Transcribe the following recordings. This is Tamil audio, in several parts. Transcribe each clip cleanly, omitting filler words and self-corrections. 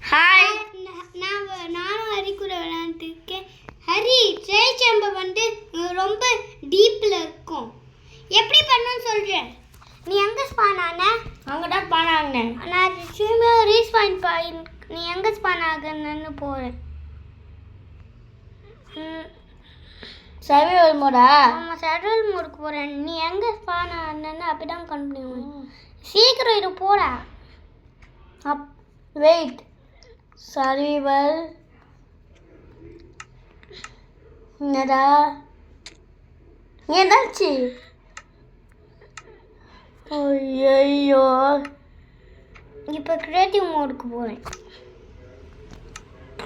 ஹாய். நானும் ஹரி கூட விளையாண்டுட்டு இருக்கேன். ஹரி ட்ரெயில் சேம்பர் வந்து ரொம்ப டீப்பில் இருக்கும். எப்படி பண்ணணும்னு சொல்கிறேன். நீ எங்கே ஸ்பான் ஆன? அங்கே தான் ஸ்பான் ஆகினேன். நான் சும்மா ரீஸ்பான் பாயிண்ட். நீ எங்கே ஸ்பான் ஆகுன்னு போகிறேன். சர்வைவல் மோடா? ஆமாம், சர்வைவல் மோடுக்கு போகிறேன். நீ எங்கே ஸ்பான் ஆனன்னு அப்படி தான் கண்டுபிடிக்கும். சீக்கிரம் இது போடா. வெயிட். சர்வைவல் என்னடா ஏதாச்சு? ஐயோ, இப்போ கிரியேட்டிவ் மோடுக்கு போகிறேன்.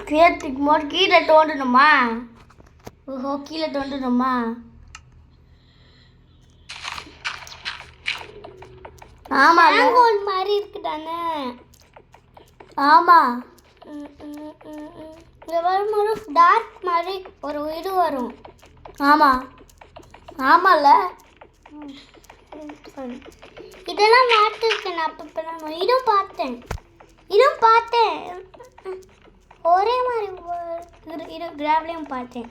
கிரியேட்டிவ் மோட் கீழே தோண்டணுமா? ஓஹோ, கீழே தோண்டணுமா? ஆமாம், மேங்கோல் மாதிரி இருக்குதானே? ஆமாம். இங்கே வரும்போது டார்க் மாதிரி ஒரு இது வரும். ஆமாம் ஆமாம்ல. இதெல்லாம் பார்த்துருக்கேன். நான் அப்போ இதுவும் பார்த்தேன். ஒரே மாதிரி இது கிராவ்லையும் பார்த்தேன்.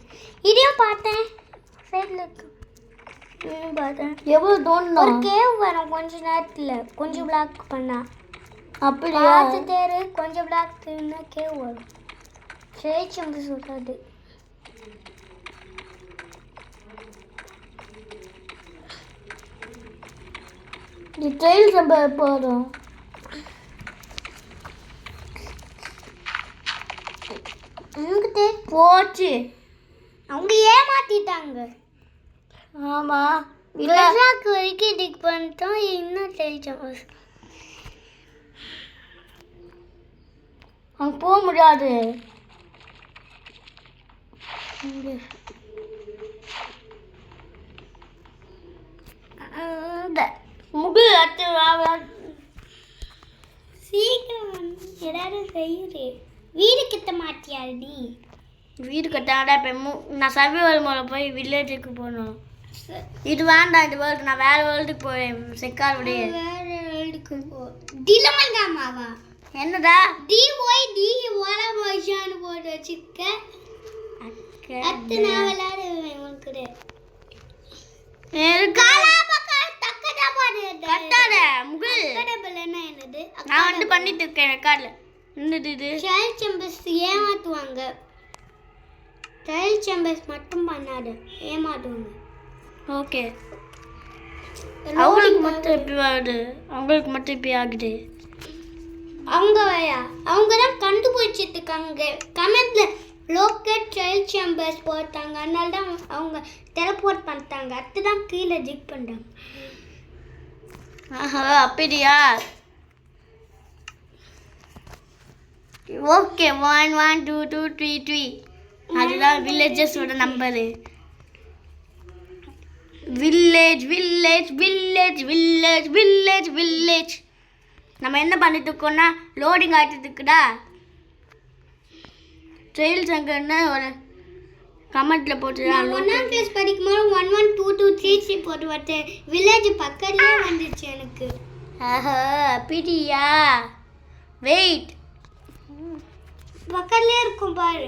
இதையும் பார்த்தேன். சைடில் இருக்கு. பார்த்தேன். எவ்வளோ தோணும்? ஒரு கேவ் வரும் கொஞ்ச நேரத்தில். கொஞ்சம் பிளாக் பண்ணா அப்படியா? பார்த்துட்டேரு. கொஞ்சம் பிளாக் கேவ் வரும். சேச்சம்பு சொல்கிறது. ட்ரெயில் சேம்பர் போதும். போச்சு. அவங்க ஏமாத்திட்டாங்க. ஆமாம், விழாக்கு வரைக்கும் டிக் பண்ணிட்டோம். இன்னும் ட்ரெயில் சேம்பர் அங்கே போக முடியாது. முடி அத்து சீக்கிரம் ஏதாவது செய்யுது. வீடு கட்ட மாட்டியாரு நீ? வீடு கட்டாடா. இப்போ நான் சர்வைவல் மோட போய் வில்லேஜுக்கு போகணும். இது வேண்டாம், இது வேர்ல்டு. நான் வேறு வேர்ல்டுக்கு போகிறேன். செக்காருடைய வேறு வேர்ல்டுக்கு போ. டிலமங்காமாவா? என்னடா? டிஒய்டிஒய்ஷான்னு போட்டு வச்சுக்க. அத்து நான் விளையாடுவேன் உனக்கு. நான் வந்து பண்ணிட்டு இருக்கேன் ரெக்கார்டில். என்னது ட்ரையல் சேம்பர்ஸ் ஏமாத்துவாங்க. ட்ரையல் சேம்பர்ஸ் மட்டும் பண்ணாது, ஏமாத்துவாங்க. ஓகே. அவங்களுக்கு மட்டும் எப்படி ஆகுது? ஆகுது. அவங்க தான் கண்டுபிடிச்சிட்டு இருக்காங்க. கமெண்ட்ல லோக்கல் ட்ரையல் சேம்பர்ஸ் போட்டாங்க. அதனால தான் அவங்க டெலபோர்ட் பண்ணிட்டாங்க. அதுதான் கீழே ஜிக் பண்ணிட்டாங்க. ஆஹா, அப்படியா? ஓகே. 1 1 2 2 3 3 அதுதான் வில்லேஜஸோட நம்பரு. வில்லேஜ். நம்ம என்ன பண்ணிட்டு இருக்கோம்னா லோடிங் ஆகிட்டு இருக்குடா. ட்ரெயில் சங்கர்னு ஒரு கமெண்ட்ல போட்டு 1ஆம் கிளாஸ் படிக்கும்போது 1 1 2 2 3 3 போட்டு பார்த்தேன். வில்லேஜ் பக்கத்துலேயே வந்துச்சு எனக்கு. ஆஹா, அப்படியா? வெயிட். பக்கத்துலேயே இருக்கும் பாரு.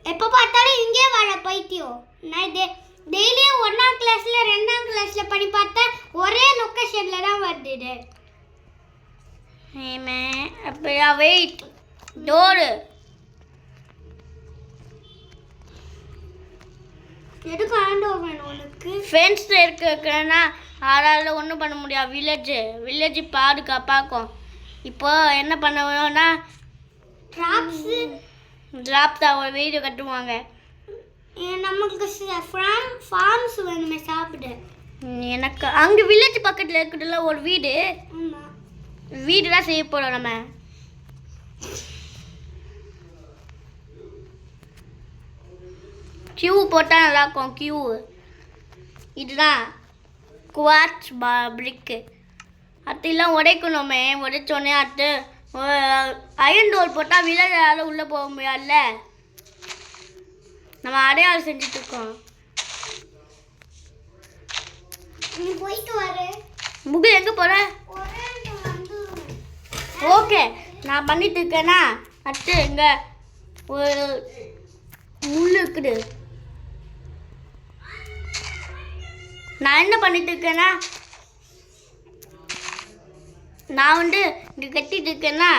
எப்போ பார்த்தாலும் இங்கே வர பைத்தியம். நான் டெய்லியும் 1ஆம் கிளாஸ்ல 2ஆம் கிளாஸ்ல படி பார்த்தா ஒரே லொக்கேஷன்ல தான் வருது. அப்படியா? வெயிட். டோரு எதுக்கு ஆண்டோர் வேணும் உனக்கு? ஃபென்ஸில் இருக்கிறனா ஆளால் ஒன்றும் பண்ண முடியாது. வில்லேஜ் பாதுகாப்பாக்கும். இப்போ என்ன பண்ண வேணும்னா ட்ராப் தான் ஒரு வீடு கட்டுவாங்க. நமக்கு ஃபார்ம்ஸ் வேணுமே சாப்பிட. எனக்கு அங்கே வில்லேஜ் பக்கத்தில் இருக்குதுல்ல ஒரு வீடு. வீடு தான் செய்ய போகிறோம் நம்ம. கியூ போட்டால் நல்லாயிருக்கும். கியூ இதுதான் குவார்ட்ஸ் பிரிக்கு. அதெல்லாம் உடைக்கணுமே. உடைச்சோடனே அது அயன் டோர் போட்டால் வில்லேஜால் உள்ளே போக முடியாதுல்ல. நம்ம அடையாளம் செஞ்சுட்டு இருக்கோம். நீ போயிட்டு வர. முகில் எங்கே போகிற? ஓகே, நான் பண்ணிட்டு இருக்கேன்னா அடுத்து இங்கே ஒரு முள் இருக்குது. நான் என்ன பண்ணிட்டு இருக்கேன்னா நான் வந்து இங்கே கட்டிட்டு இருக்கேன்னா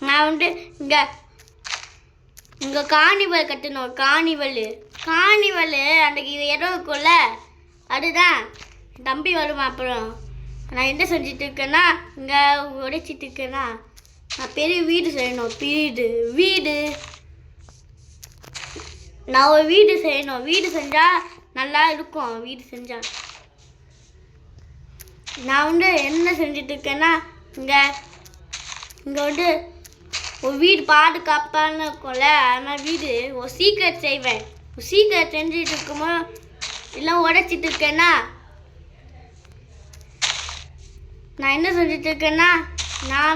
நான் வந்து இங்கே கார்னிவல் கட்டணும். கார்னிவல் அந்த இடம் இருக்கும்ல, அதுதான் தம்பி வருமா. அப்புறம் நான் என்ன செஞ்சுட்டு இருக்கேன்னா இங்கே உடைச்சிட்டு இருக்கேன்னா நான் பெரிய வீடு செய்யணும். வீடு நான் ஒரு வீடு செய்யணும். வீடு செஞ்சால் நல்லா இருக்கும். வீடு செஞ்சால் நான் வந்து என்ன செஞ்சுட்டு இருக்கேன்னா இங்கே வந்து ஒரு வீடு பாதுகாப்பான்னு இருக்கும்ல, அதனால் வீடு ஒரு சீக்கிரம் செய்வேன். ஒரு சீக்கிரம் செஞ்சுட்டு இருக்கும்போது எல்லாம் உடைச்சிட்டு இருக்கேன்னா நான் என்ன செஞ்சுட்டு இருக்கேன்னா நான்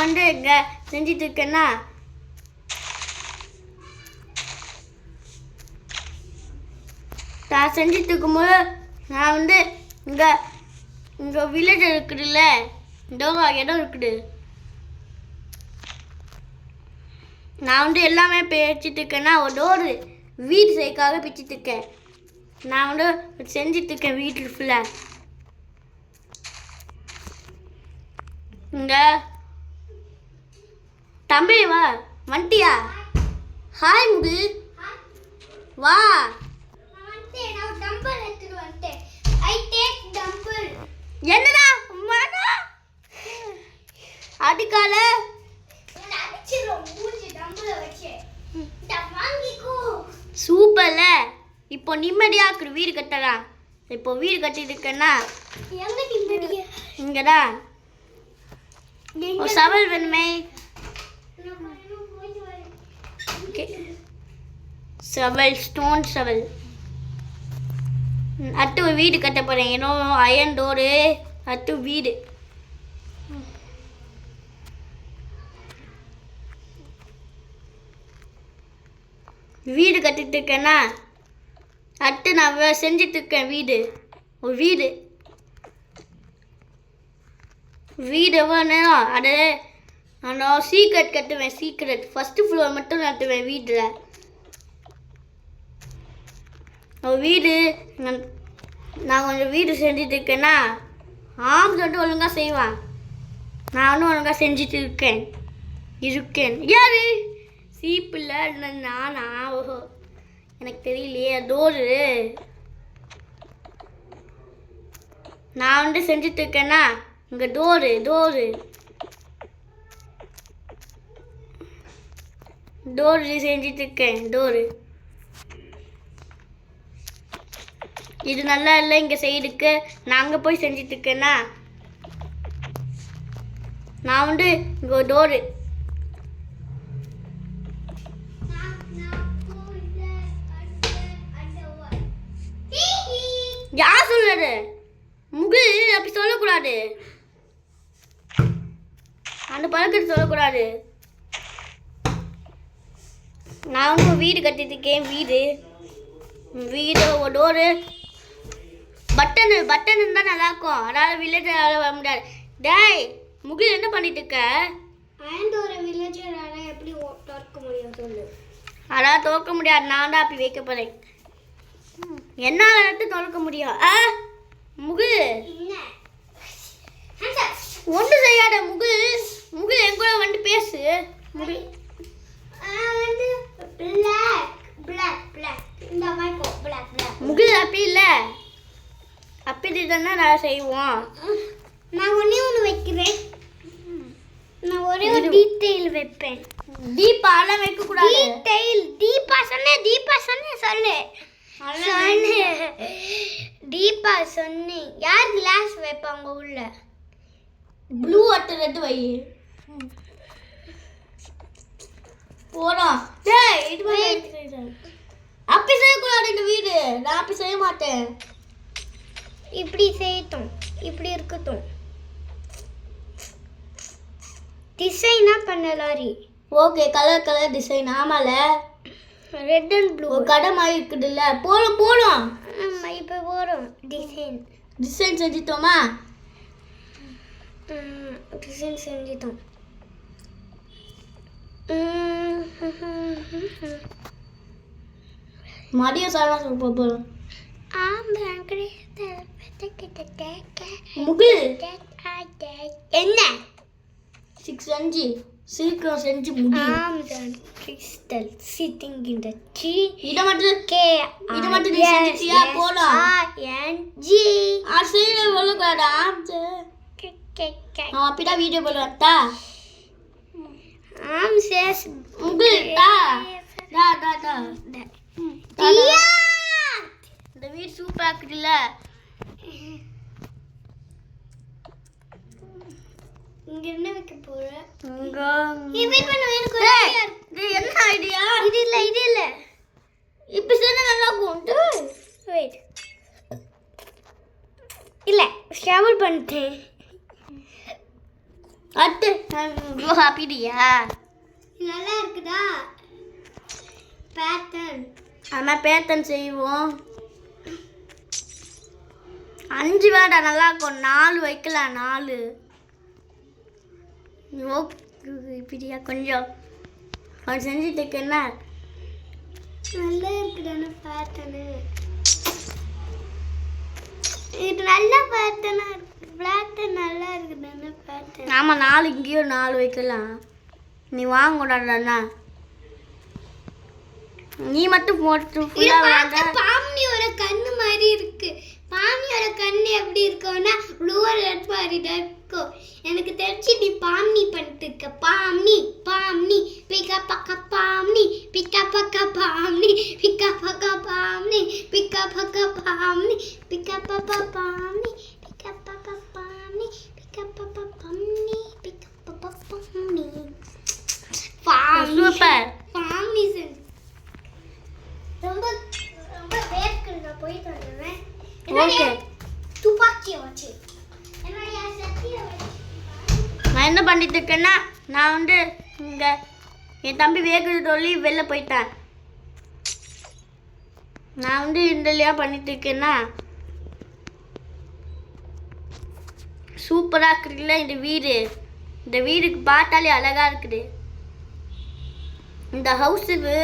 வந்து இங்கே செஞ்சுட்டு இருக்கேன்னா நான் செஞ்சுட்டு இருக்கும்போது நான் வந்து இங்கே வில்லேஜ் இருக்குதுல்ல, இடம் இருக்குது. நான் வந்து எல்லாமே பிரிச்சுட்டு இருக்கேன்னா ஒரு வீடு செய்யக்காக பிரிச்சுட்டு இருக்கேன். நான் வந்து செஞ்சுட்டு இருக்கேன் வீட்டு ஃபுல்லாக. இங்கே தம்பி வா, வந்துட்டியா? ஹாய் முது, வா. என்னடா அதுக்கால சூப்பர்ல. இப்போ நிம்மதியா இருக்கு. வீடு கட்டலாம். இப்போ வீடு கட்டிட்டு இருக்கேன்னா இங்கதான் சவல் வேணுமே. சவல், ஸ்டோன் சவல். அடுத்து ஒரு வீடு கட்ட போறேன். ஏன்னோ அயன் டோரு. அடுத்து வீடு. வீடு கட்டிட்டு இருக்கேன்னா அடுத்து நான் செஞ்சுட்டு இருக்கேன் ஒரு வீடு எவ்வளோ நேரம் அது நான் சீக்ரெட் கட்டுவேன். ஃபஸ்ட்டு ஃப்ளோர் மட்டும் கட்டுவேன் வீட்டில். ஒரு வீடு நான் கொஞ்சம் வீடு செஞ்சுட்டு இருக்கேன்னா ஆம் சொல்லிட்டு ஒழுங்காக செய்வான். நானும் ஒழுங்காக செஞ்சுட்டு இருக்கேன். யாரு சீப்பில்ல நானா? ஓஹோ, எனக்கு தெரியலையே. டோரு நான் வந்து செஞ்சுட்டு இருக்கேன்னா இங்கே டோரு செஞ்சுட்டு இருக்கேன். இது நல்லா இல்லை. இங்கே சைடுக்கு நான் அங்கே போய் செஞ்சுட்டு இருக்கேன்னா நான் வந்து இங்கே ஒரு டோரு. யார் சொல்றது? முகில் அப்படி சொல்லக்கூடாது. அந்த பழக்கத்தை சொல்லக்கூடாது. நான் வந்து வீடு கட்டிட்டு இருக்கேன். வீடு ஒரு டோரு. பட்டன் இருந்தால் நல்லாயிருக்கும். அதனால் வில்லேஜரால் வர முடியாது. டேய் முகில் என்ன பண்ணிட்டு இருக்க? ஒரு வில்லேஜரால் எப்படி திறக்க முடியும் சொல்லு. அதான் திறக்க முடியாது. நான் தான் அப்படி வைக்க போகிறேன். என்னால் எடுத்து திறக்க முடியும். முகில் ஒன்று செய்யாத. முகில் என் கூட வந்து பேசு. முகில் முகில் அப்படி இல்லை. அப்படி தானே நான் செய்வோம். நான் ஒன்று வைக்கிறேன். நான் ஒரே ஒரு டீட்டெயில் வைப்பேன். தீபாலாம் வைக்கக்கூடாது. தீபா சொன்னேன் சொல்லு. தீபா சொன்னேன். யார் கிளாஸ் வைப்பாங்க உள்ள? ப்ளூ அட்டை ரெட்டு வை. போலாம். டேய் இது அப்படி செய்யக்கூடாது. இந்த வீடு நான் அப்படி செய்ய மாட்டேன். இப்படி செய்யட்டும். இப்படி இருக்கட்டும். டிசைனா பண்ணலாரி. Okay, colour design. ஆமால ரெட் அண்ட் ப்ளூ ஒரு கடை மாதிரி இருக்குதுல்ல. போலாம். ஆமாம், இப்போ போகிறோம். Design design செஞ்சிட்டோமா? டிசைன் செஞ்சிட்டோம். மதியம் சாப்பிட சொல்ல போகிறோம். என்ன 6 செஞ்சு சீக்கிரம் செஞ்சு முடியும். crystal sitting in the tree. இதை மட்டும் நீ செஞ்சிட்டியா? போலாம். அசையில சொல்லக்கூடாது. அப்படிதான் வீடியோ போடுவாத்தா. இந்த வீடு சூப்பரா இருக்குல்ல? இங்க என்ன வைக்க போற? என்ன ஐடியா? இது இல்ல இப்ப சொன்னா நல்லா இருக்கும். வெயிட் இல்ல ஷவர் பண்ணிட்டேன். அட்டு இவ்வளோ ஹாப்பிடியா? நல்லா இருக்குதா பேட்டர்ன்? ஆனால் பேட்டர்ன் செய்வோம். 5 வேண்டாம், நல்லா இருக்கும். 4 வைக்கலாம். 4 இப்படியா கொஞ்சம் அவன் செஞ்சுட்டு இருக்கேன்னா நல்லா இருக்குதானே பேட்டர்னு? இது நல்ல பேட்டர்னா இருக்கு. பேட்டர்ன் நல்லா இருக்குதானே பேட்டர்ன்? ஆமாம், 4 இங்கேயும் 4 வைக்கலாம். நீ வாங்கக்கூடாதுண்ணா. நீ மட்டும் போட்டு பாம்னியோட கண்ணு மாதிரி இருக்கு. பாம்னியோட கண்ணு எப்படி இருக்கும்னா ப்ளூவர் ரெட் மாதிரி தான் இருக்கும். எனக்கு தெரிஞ்சு நீ பாம்னி பண்ணிட்டு இருக்க. பாம்னி பாம்னி பிக்கா பக்கா பாம்னி பிக்கா பக்கா பாம்னி பிக்கா பக்கா பாம்னி பிக்கா பக்கா பாம்னி பிக்கா பக்கா பாம்னி பிக்கா பக்கா பாம்னி பிக்கா பக்கா பாம்னி பிக்கா பக்கா பாம்னி சூப்பர். பாம்னி செஞ்சு ரொம்ப ரொம்ப வேர்க்குங்க. போயிட்டு வந்துடுறேன். ஓகே, துப்பாக்கியை வச்சு என்னுடைய சக்தியை வச்சு நான் என்ன பண்ணிட்டு இருக்கேன்னா, நான் வந்து இங்கே என் தம்பி வேகுது சொல்லி வெளில போயிட்டேன். நான் வந்து இந்தலையா பண்ணிட்டு இருக்கேன்னா சூப்பராக இருக்குதுல்ல இந்த வீடு. இந்த வீடுக்கு பார்த்தாலே அழகாக இருக்குது. இந்த ஹவுஸுக்கு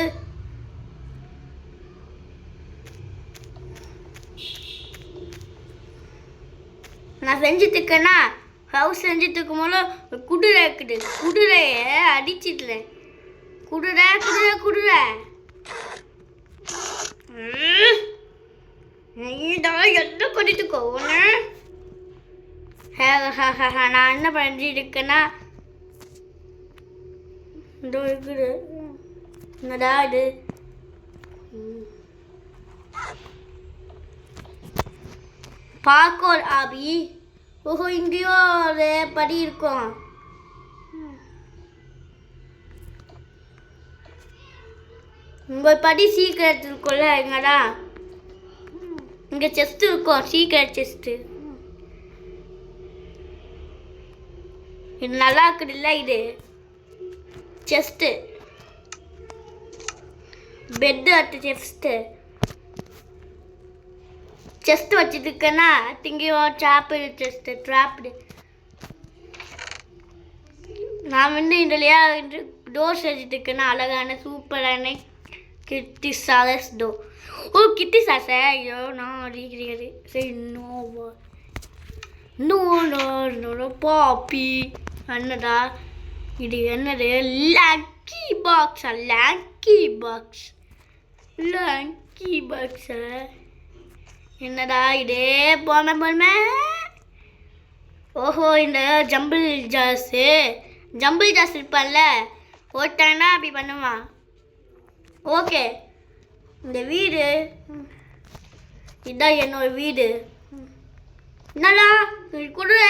நான் செஞ்சுட்டு இருக்கேன்னா, ஹவுஸ் செஞ்சுட்டு இருக்கும்போது குதிரை இருக்குது. குதிரையை அடிச்சிடுறேன். குதிரை குதிரை குதிரை நீதான் என்ன பண்ணிட்டு போன? நான் என்ன பண்ணிட்டு இருக்கேன்னா, இதோ இருக்குது. என்னடா இது? பார்க்கோர் ஆபி. ஓஹோ, இங்கேயோ ஒரு படி இருக்கும். இங்கே படி சீக்கிரட் இருக்கும்ல. எங்கடா இங்கே செஸ்ட் இருக்கும். Secret chest. இது நல்லா இருக்குதுல்ல? இது செஸ்ட்டு. பெட்டு அட்டு செஸ்ட்டு. செஸ்ட் வச்சுட்டு இருக்கேன்னா திங்கியோ ட்ராப்பு செஸ்ட்டு ட்ராப்டு. நான் வந்து இதுலையா டோர் செஞ்சுட்டு இருக்கேன்னா அழகான சூப்பரான கிட்டி சாஸ் டோர். ஓ, கிட்டி சாஸை ஐயோ நான் அடிக்கிறது. சரி, நோ பாப்பி. என்னடா இது? என்னது? லக்கி பாக்ஸா? லக்கி பாக்ஸா? என்னடா இது? போமே. ஓஹோ, இந்த ஜம்பிள் ஜாஸ் இருப்பான்ல, ஓட்டானா அப்படி பண்ணுவான். ஓகே, இந்த வீடு இதுதான் என்னோட வீடு. என்னடா கொடுற?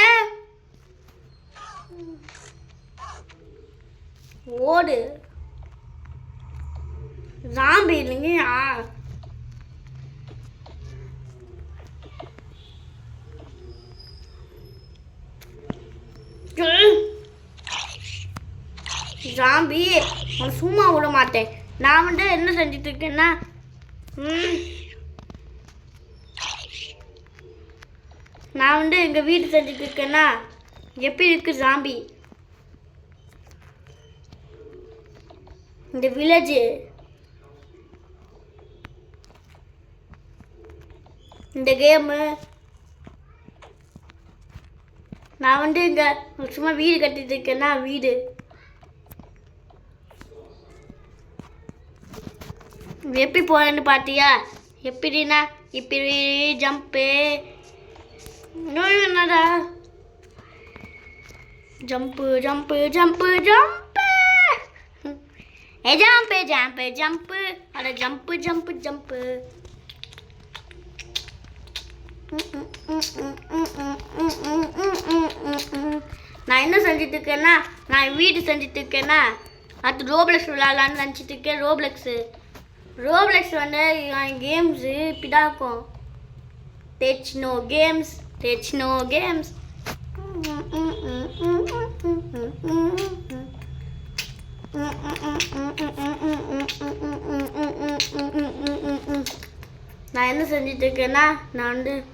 ஓடு ஜாம்பி இல்லைங்க. ஜாம்பி உன்னை சும்மா விட மாட்டேன். நான் வந்து என்ன செஞ்சுட்டு இருக்கேன்னா, நான் வந்து எங்கள் வீடு செஞ்சுட்டு இருக்கேன்னா எப்படி இருக்கு ஜாம்பி இந்த வில்லேஜு இந்த கேமு நான் வந்து இங்கே சும்மா வீடு கட்டிட்டு இருக்கேன்னா வீடு எப்படி போகிறேன்னு பார்த்தியா எப்படின்னா இப்படி ஜம்ப்பு என்னடா ஜம்ப்பு ஜம்ப்பு ஜம்ப்பு ஜம்ப்பு ஏ ஜம்ப்பு ஜம்ப்பு ஜம்ப்பு அட ஜம்ப்பு ஜம்ப்பு ஜம்ப்பு நான் என்ன செஞ்சுட்டு இருக்கேன்னா நான் வீடு செஞ்சுட்டு இருக்கேன்னா அது ரோப்ளெக்ஸ் விளாட்லான்னு நினச்சிட்டு இருக்கேன் ரோப்ளெக்ஸ் வந்து கேம்ஸு இப்படிதான் இருக்கும் Techno games. நான் என்ன செஞ்சுட்டு இருக்கேன்னா நான் வந்து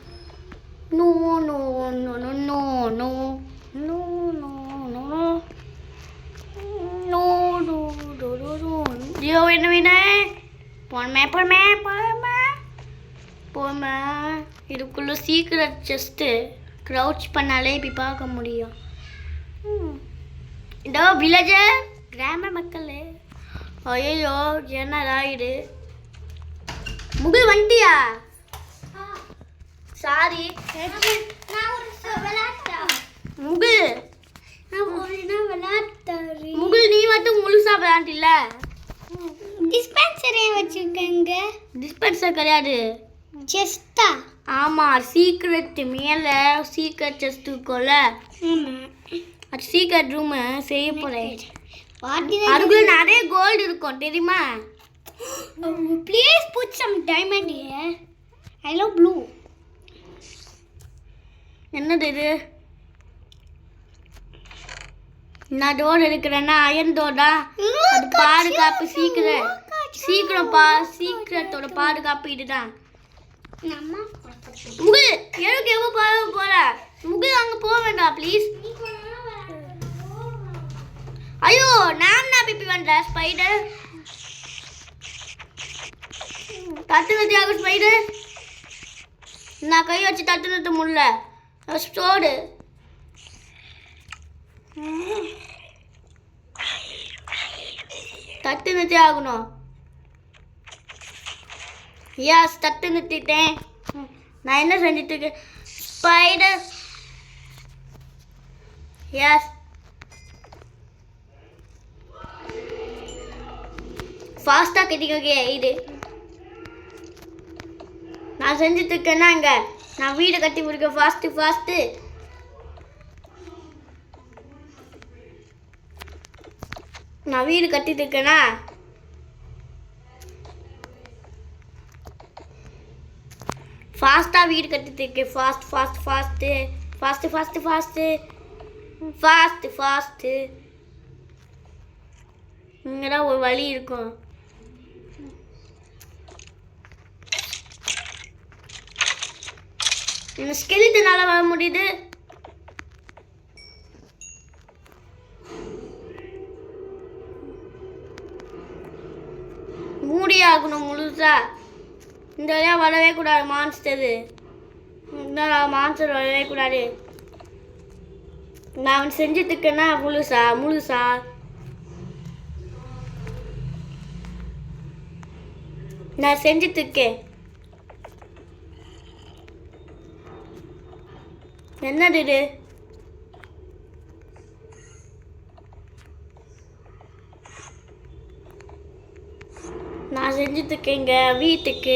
no no no no no no no no no no no no no ஐயோ என்ன வேணும் போமே இதுக்குள்ளே சீக்ரெட் ஜஸ்ட்டு க்ரௌச் பண்ணாலே இப்படி பார்க்க முடியும் இதோ வில்லேஜர் கிராம மக்கள் ஐயோ என்னடா இது முகில் வந்துட்டியா சாரி முகில் நீ மட்டும் முழுசா விளையாண்டில்ல டிஸ்பென்சரே வச்சிருக்கேங்க டிஸ்பென்சர் கிடையாது செஸ்டா ஆமாம் சீக்ரெட் மேலே சீக்ரெட் செஸ்ட் இருக்கும்ல அது சீக்ரெட் ரூமு செய்ய போகிறேன் அதுக்குள்ள நிறைய கோல்டு இருக்கும் தெரியுமா please put some diamond here I love blue என்னது இது நான் டோர் எடுக்கிறேன்னா அயன் டோர்டா அது பாதுகாப்பு சீக்கிரம் சீக்கிரத்தோட பாதுகாப்பு இதுதான் முகில் எனக்கு எவ்வளோ போற முகில் அங்கே போக வேண்டாம் ப்ளீஸ் ஐயோ நான் பிப்பி வேண்டாம் ஸ்பைடர் தட்டு நிறுத்தியாக ஸ்பைடர் நான் கை வச்சு தட்டு நிறுத்த முடியல ஸ்டோடு தட்டு நிறுத்தி ஆகணும் எஸ் தட்டு நிறுத்திட்டேன் நான் என்ன செஞ்சுட்டு இருக்கேன் ஸ்பைடர் எஸ் ஃபாஸ்ட்டாக கட்டிக்கோங்க இது நான் செஞ்சுட்டு இருக்கேன்னா இங்கே நான் வீடு கட்டி முடிக்க ஃபாஸ்ட்டு நான் வீடு கட்டிட்டு இருக்கேன்னா ஃபாஸ்ட்டாக வீடு கட்டிட்டு இருக்கேன் ஃபாஸ்ட்டு இங்கே தான் ஒரு வழி இருக்கும் இந்த ஸ்கெலிட்டனால வர முடியுது மூடி ஆகணும் முழுசா இந்த வழியா வரவே கூடாது மான்ஸ்டரு இந்த மான்ஸ்டர் வரவே கூடாது நான் செஞ்சுட்டு இருக்கேன்னா முழுசா நான் செஞ்சுட்டு இருக்கேன் என்னது இது நான் செஞ்சுட்டு இருக்கேங்க வீட்டுக்கு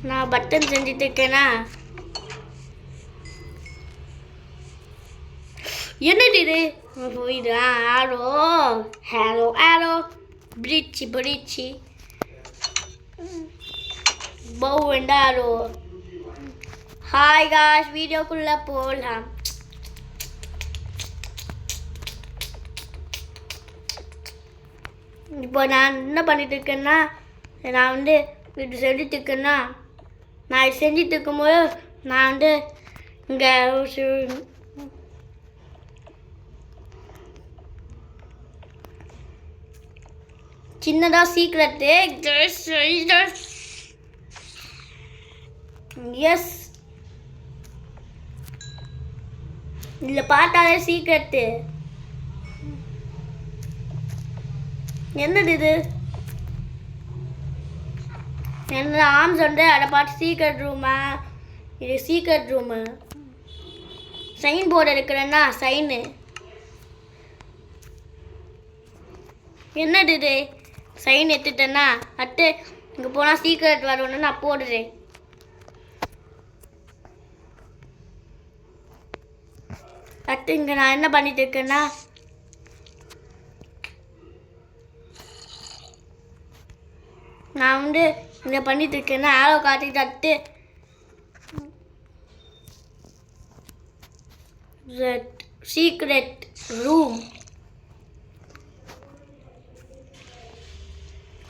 நான் பட்டன் செஞ்சுட்டு இருக்கேனா என்னது இது இது ஆரோ பிரிட்ஜி பவு ஆரோ ஹாய் காஷ் வீடியோக்குள்ள போகலாம் இப்போ நான் என்ன பண்ணிட்டு இருக்கேன்னா நான் வந்து இது செஞ்சுட்டு இருக்கேன்னா நான் இது செஞ்சுட்டு இருக்கும்போது நான் வந்து இங்கே சின்னதாக சீக்ரெட்டு எஸ் இதில் பார்த்தாலே சீக்ரெட்டு என்னது இது என்ன ஆம்ஸ் வந்து அதை பார்த்து சீக்ரெட் ரூமா இது சீக்ரெட் ரூமு சைன் போர்டு இருக்கிறேன்னா சைனு என்னது இது சைன் எடுத்துட்டேன்னா அடுத்து இங்கே போனால் சீக்ரெட் வரணும்னு நான் போடுறேன் அடுத்து இங்கே நான் என்ன பண்ணிட்டு இருக்கேன்னா நான் வந்து இங்கே பண்ணிட்டு இருக்கேன்னா ஆரோ காட்டிட்டு அடுத்து சீக்ரெட் ரூம்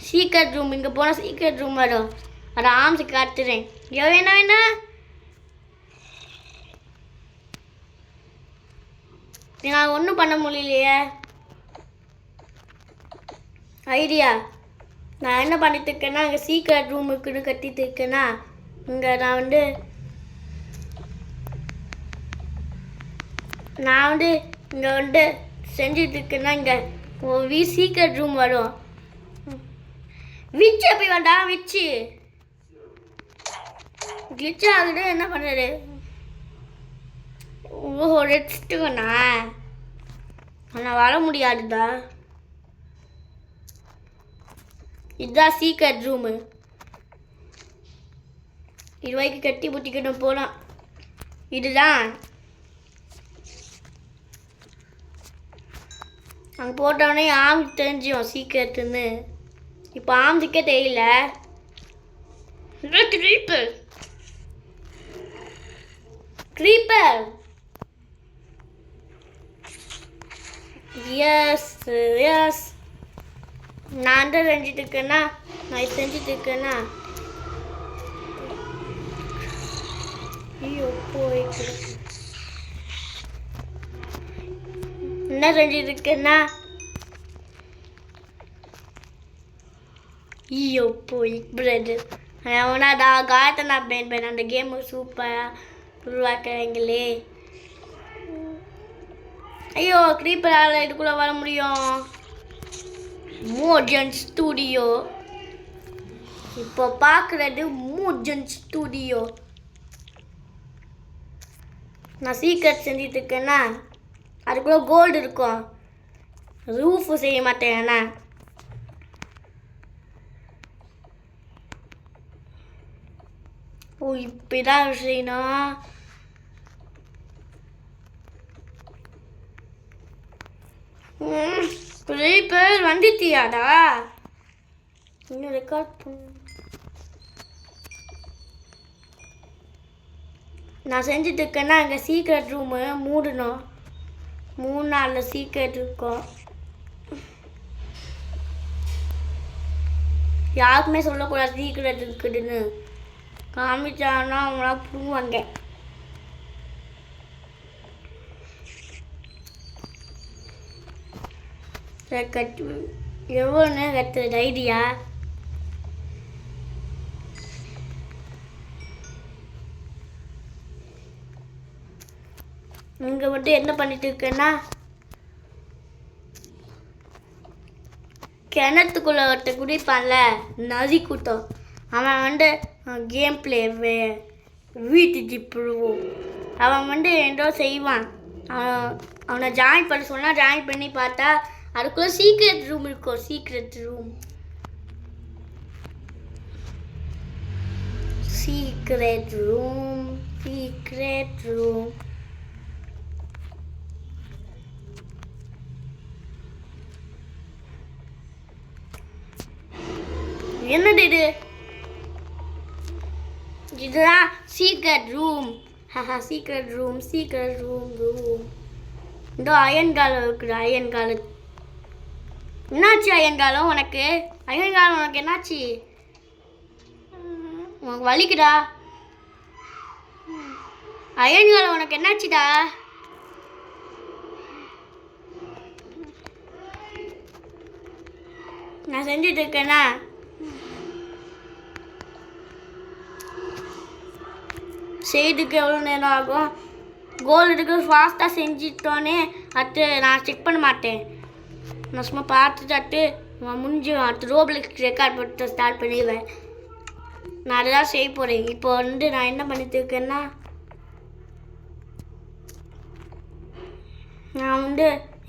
சீக்ரெட் ரூம் இங்கே போனால் சீக்ரெட் ரூம் வரும் அதை ஆம்ஸு காட்டுறேன் வேணா வேணா நான் ஒன்றும் பண்ண முடியலையே ஐடியா நான் என்ன பண்ணிட்டு இருக்கேன்னா இங்கே சீக்ரெட் ரூமுக்குன்னு கட்டிட்டு இருக்கேன்னா இங்கே நான் வந்து இங்கே வந்து செஞ்சுட்டு இருக்கேன்னா இங்கே சீக்ரெட் ரூம் வரும் விச்சு எப்படி வேண்டாம் விச்சு கிளிச் ஆகுது என்ன பண்ணுறது ஓஹோ ரெஸ்ட்டுங்கண்ணா ஆனால் வர முடியாதுதா இதுதான் சீக்ரெட் ரூமு இது வரைக்கும் கட்டி புட்டிக்கணும் போகலாம் இதுதான் அங்கே போட்டோடனே ஆம்ஸ் தெரிஞ்சிடும் சீக்ரெட்டுன்னு இப்போ ஆம்ஸுக்கே தெரியல க்ரீப்பர் க்ரீப்பர் எஸ் எஸ் நான் தான் செஞ்சுட்டு இருக்கேன்னா நான் செஞ்சுட்டு இருக்கேன்னா ஐயோ போயிட்டு என்ன செஞ்சுட்டு இருக்கேன்னா ஐயோ போய் பிரெட் அவனா காலத்தை நான் பேன் பண்ணேன் அந்த கேமு சூப்பராக உருவாக்குறீங்களே ஐயோ க்ரீப்பரால் இதுக்குள்ளே வர முடியும் மோஜன் ஸ்டூடியோ இப்போ பார்க்குறது மோஜன் ஸ்டூடியோ நான் சீக்ரெட் செஞ்சுட்டு இருக்கேன்னா அதுக்குள்ளே கோல்டு இருக்கும் ரூஃபு செய்ய மாட்டேங்கண்ணா ஓ இப்படிதான் செய்யணும் க்ரீப்பர் வந்துட்டியாடா இன்னும் ரெக்கார்ட் பண்ண நான் செஞ்சுட்டு இருக்கேன்னா அங்கே சீக்ரெட் ரூமு மூடணும் 3 நாளில் சீக்ரெட் இருக்கும் யாருக்குமே சொல்லக்கூடாது சீக்ரெட் இருக்குதுன்னு காமிச்சாங்கன்னா அவங்களா புடுவாங்க கட்டு எவ்வளோ நேரம் கட்டுறது ஐடியா இங்கே மட்டும் என்ன பண்ணிட்டு இருக்கேன்னா கிணத்துக்குள்ள ஒருத்த குடிப்பான்ல நதி கூட்டம் அவன் வந்து கேம் பிளே வீட்டு ஜிப்புருவோம் அவன் வந்து ஏதோ செய்வான் அவனை ஜாயின் பண்ண சொன்னால் ஜாயின் பண்ணி பார்த்தா அதுக்குள்ள சீக்ரெட் ரூம் இருக்கும் secret room secret room secret room என்னது இது இதுதான் secret room haha secret room secret room room இந்த அயன் காலம் இருக்குது அயன் காலம் என்னாச்சு ஐயங்காலம் உனக்கு? ஐயங்காலம் உனக்கு என்னாச்சு? உனக்கு வலிக்குதா? ஐயங்காலம் உனக்கு என்னாச்சுடா? நான் செஞ்சுட்டு இருக்கேனா? செய்துக்கு எவ்வளோ நேரம் ஆகும்? கோல்டுக்கு ஃபாஸ்ட்டாக செஞ்சிட்டோன்னே அடுத்து நான் செக் பண்ண மாட்டேன். நான் சும்மா பார்த்துட்டு முடிஞ்சு அடுத்து ரோப்ளெக்ஸ் ரெக்கார்ட் போட்டு ஸ்டார்ட் பண்ணிடுவேன். நான் அதை தான் செய்ய போகிறேன். இப்போ நான் என்ன பண்ணிட்டு இருக்கேன்னா, நான்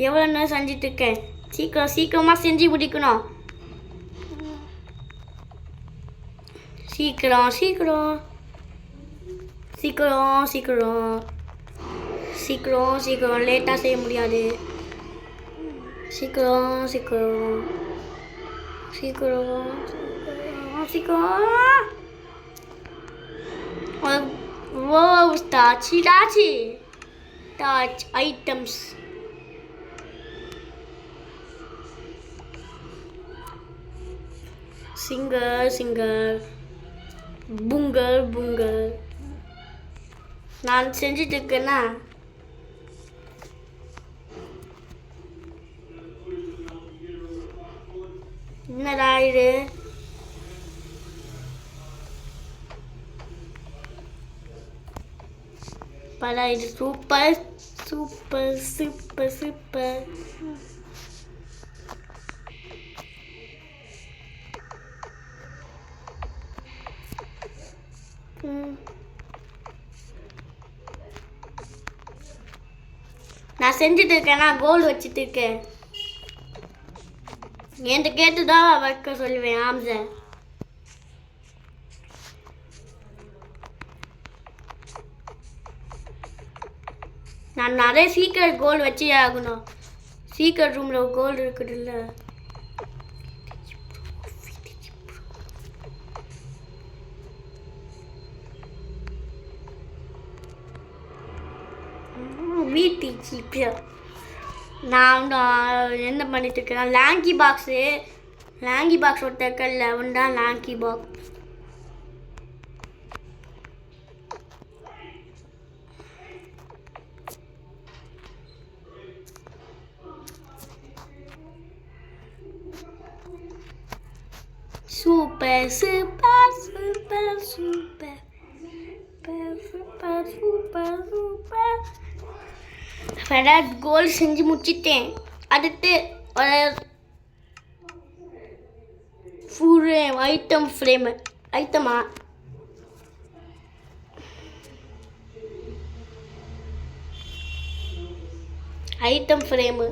எவ்வளோ நேரம் செஞ்சிட்ருக்கேன். சீக்கிரமாக செஞ்சு முடிக்கணும். சீக்கிரம் சீக்கிரம் சீக்கிரம் சீக்கிரம் சீக்கிரம் சீக்கிரம் லேட்டாக செய்ய முடியாது. சீக்கிரம் சீக்கிரம் சீக்கிரம் சீக்கிரம். ஓ டாச்சி touch items. Singer bungle. நான் செஞ்சுட்டு இருக்கேன்னா என்னடா இது? பரா இது சூப்பர். நான் செஞ்சுட்டு இருக்கேன்னா கோல்டு வச்சுட்டு இருக்கேன். என்கிட்ட கேட்டுதான் வைக்க சொல்லுவேன். ஆம்ச நான் நிறைய சீக்கிரம் கோல்டு வச்சே ஆகணும். சீக்கிரம் ரூம்ல கோல்டு இருக்குது இல்லை? வீட்டு நான் என்ன பண்ணிட்டு இருக்கேன்? லாங்கி பாக்ஸ் ஒருத்தக்கல்ல உண்டா லாங்கி பாக்ஸ். சூப்பர் கோல் செஞ்சு முடிச்சிட்டேன். அடுத்து ஐட்டம் ஃப்ரேமு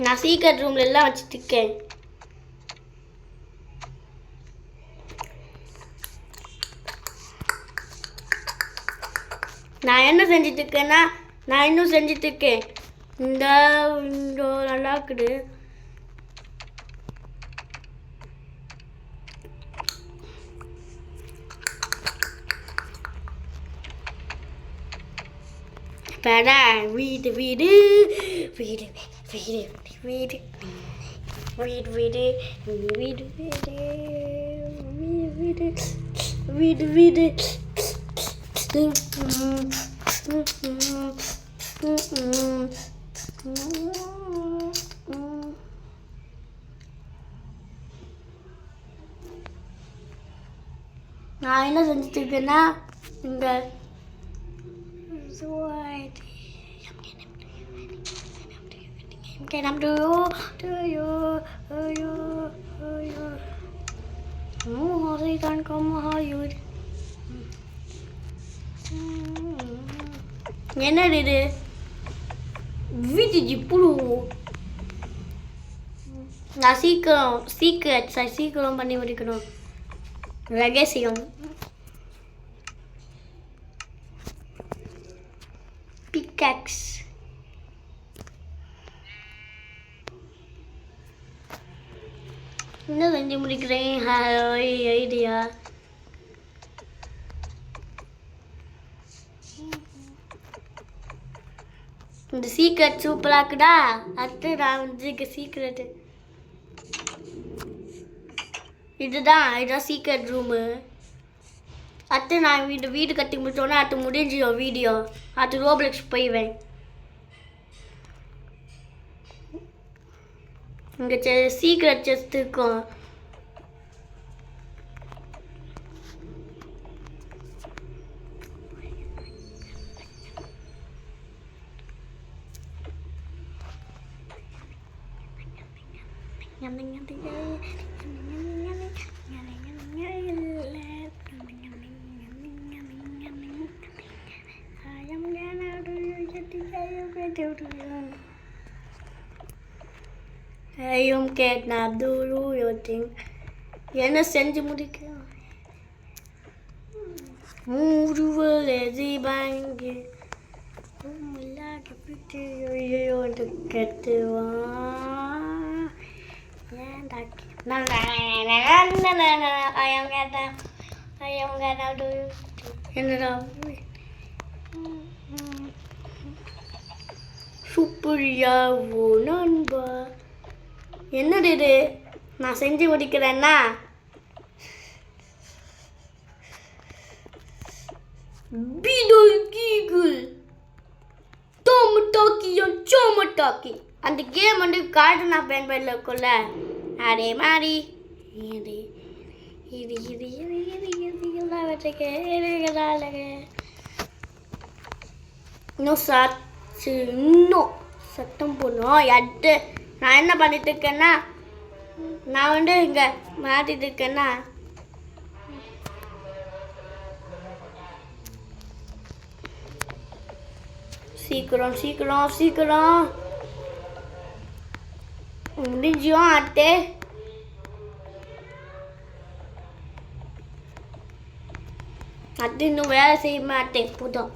நான் சீக்கிரம் ரூம்ல எல்லாம் வச்சுட்டு இருக்கேன். நான் என்ன செஞ்சுட்டு இருக்கேன்னா நான் இன்னும் செஞ்சுட்டு இருக்கேன். இந்த நல்லா இருக்குது. வீடு வீடு வீடு வீடு வீடு வீடு வீடு வீடு வீடு வீடு வீடு நான் என்ன செஞ்சுட்டு இருக்கேன்னா இங்க can I do you oh they can't come how you என்னது இது? வீட்டுக்கு புழு. நான் சீக்கிரம் பண்ணி முடிக்கணும். ரகசியம் பிக்காக்ஸ். என்ன செஞ்சு முடிக்கிறேன் ஐடியா. இந்த சீக்ரெட் சூப்பராக இருக்குடா. அடுத்து நான் வந்து சீக்ரெட்டு இதுதான் சீக்ரெட் ரூமு. அடுத்து நான் வீடு கட்டி முடிச்சோன்னா அடுத்து முடிஞ்சிடும் வீடியோ. அடுத்து ரோப்ளெக்ஸ் போய்வேன். இங்கே சீக்ரெட் செஸ்ட் இருக்கும். ஐயும் கேட்னா தூரு யோட்டிங் என்ன செஞ்சு முடிக்க மூருவல் எதிபாங்க கெட்டுவா என்னடா சூப்பரியாவோ நண்பா. என்னது இது? நான் செஞ்சு முடிக்கிறேன்னா அந்த கேம் வந்து கார்டூன் ஆஃப் பேன்பைடில் இருக்கும்ல அதே மாதிரி இது இது இது இது இது இது எல்லாம் வச்சுக்க இன்னும் சத்தம் போடணும். அடுத்து நான் என்ன பண்ணிட்டு இருக்கேன்னா நான் வந்து இங்கே மாட்டிட்டு இருக்கேன்னா சீக்கிரம் சீக்கிரம் சீக்கிரம் முடிஞ்சியும். அடுத்து இன்னும் வேலை செய்ய மாட்டேன். புதும்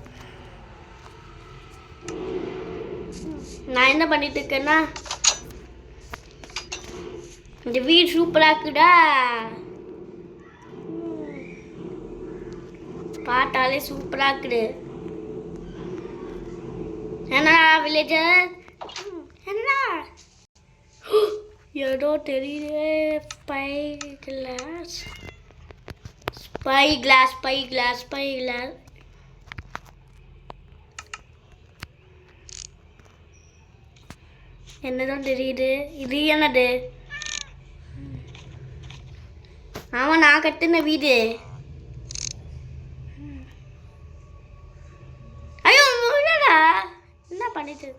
நான் என்ன பண்ணிட்டு இருக்கேன்னா இந்த வீடு சூப்பராக இருக்குடா. பார்த்தாலே சூப்பராக இருக்குது. என்னடா வில்லேஜர் என்னடா ஏதோ தெரியுது. ஸ்பை கிளாஸ் என்னதான் தெரியுது. இது என்னது? ஆமாம் நான் கட்டின வீடு. ஐயோ என்னடா என்ன பண்ணிட்டு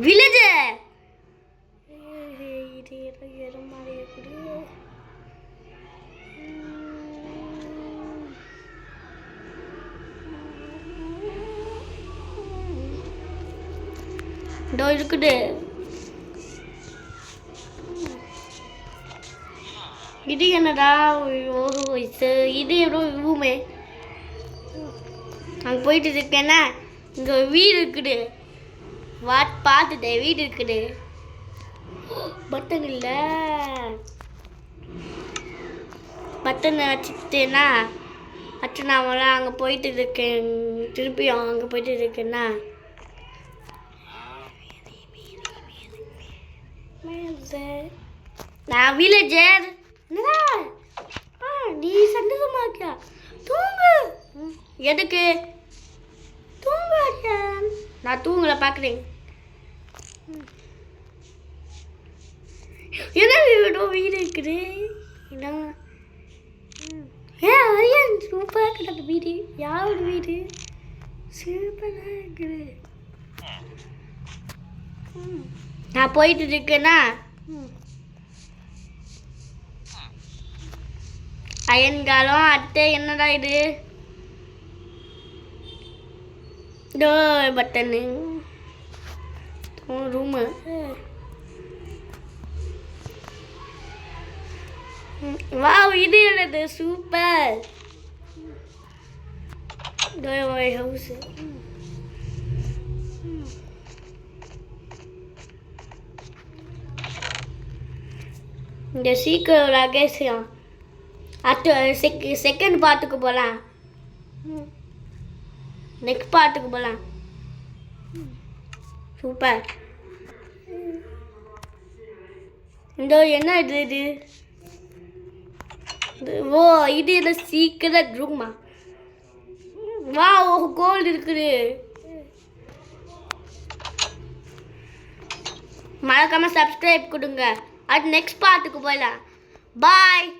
வில்லேஜர் இது எருமாடி எப்படி இதோ இருக்குது. இது என்னடா? இது எவ்வளோ ரூமே அங்கே போயிட்டு இருக்கேன்னா இங்கே வீடு இருக்குது. பார்த்துட்டேன் வீடு இருக்குது. பட்டன் இல்லை. பட்டனை வச்சுட்டேன்னா அச்சு நான் அங்கே போயிட்டு இருக்கேன். திருப்பியும் அங்கே போயிட்டு இருக்கேன்னா நான் வில்லேஜர். என்னடா நீ சந்தோஷமா இருக்கியா? தூங்கு. எதுக்கு தூங்காடியா? நான் தூங்கலை பார்க்குறேன். என்ன வீடு இருக்குது? ஏன் சூப்பராக இருக்குது அந்த வீடு. யாரோட வீடு? சூப்பராக இருக்குது. நான் போயிட்டு இருக்கேன்னா அயன்காலம். அத்தை என்னடா இது? Button room. வாவ் இது என்னது? சூப்பர். ஹவுஸு இந்த சீக்கிரம் ரகசியம் அடுத்து செகண்ட் பார்ட்டுக்கு போகலாம். நெக்ஸ்ட் பார்ட்டுக்கு போகலாம். சூப்பர். இந்த என்ன இது ஓ இது என்ன சீக்கிரம் ரூமா? வா கோல்டு இருக்குது. மறக்காம சப்ஸ்கிரைப் கொடுங்க. அது நெக்ஸ்ட் பார்ட்டுக்கு போகலாம். பாய்.